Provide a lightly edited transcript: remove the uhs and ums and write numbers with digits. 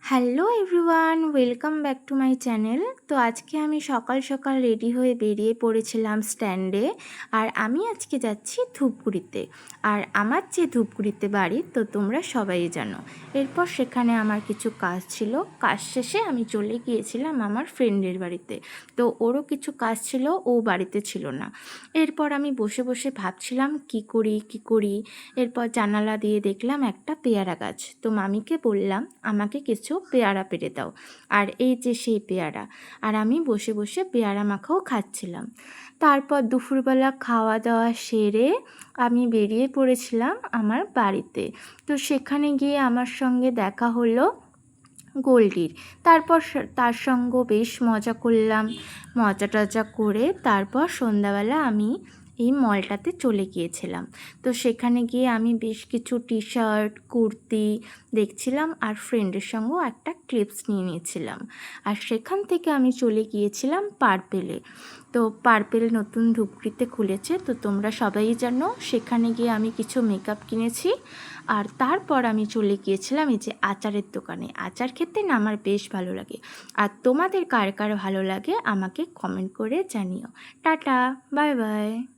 Hello everyone, welcome back to my channel. তো আজকে আমি সকাল সকাল রেডি হয়ে বেরিয়ে পড়েছিলাম স্ট্যান্ডে। আর আমি আজকে যাচ্ছি ধূপগুড়িতে। আর আমার যে ধূপগুড়িতে বাড়ি তো তোমরা সবাই জানো। এরপর সেখানে আমার কিছু কাজ ছিল, কাজ শেষে আমি চলে গিয়েছিলাম আমার ফ্রেন্ডের বাড়িতে। তো ওরও কিছু কাজ ছিল, ও বাড়িতে ছিল না। এরপর আমি বসে বসে ভাবছিলাম কি করি। এরপর জানালা দিয়ে দেখলাম একটা পেয়ারা গাছ। তো মামিকে বললাম আমাকে কিছু পেয়ারা পেড়ে দাও। আর এই যে সেই পেয়ারা। আর আমি বসে বসে পেয়ারা মাখাও খাচ্ছিলাম। তারপর দুপুরবেলা খাওয়া দাওয়া সেরে আমি বেরিয়ে পড়েছিলাম আমার বাড়িতে। তো সেখানে গিয়ে আমার সঙ্গে দেখা হলো গোল্ডির। তারপর তার সঙ্গে বেশ মজা করলাম। মজা টজা করে তারপর সন্ধ্যাবেলা আমি এই মলটাতে চলে গিয়েছিলাম। তো সেখানে গিয়ে আমি বেশ কিছু টি শার্ট, কুর্তি দেখছিলাম আর ফ্রেন্ডের সঙ্গেও একটা ক্লিপস নিয়ে নিয়েছিলাম। আর সেখান থেকে আমি চলে গিয়েছিলাম পার্পেলে। তো পার্পেল নতুন ধূপগুড়িতে খুলেছে, তো তোমরা সবাই জানো। সেখানে গিয়ে আমি কিছু মেকআপ কিনেছি। আর তারপর আমি চলে গিয়েছিলাম এই যে আচারের দোকানে। আচার খেতে না আমার বেশ ভালো লাগে। আর তোমাদের কার কার ভালো লাগে আমাকে কমেন্ট করে জানিও। Tata, bye bye.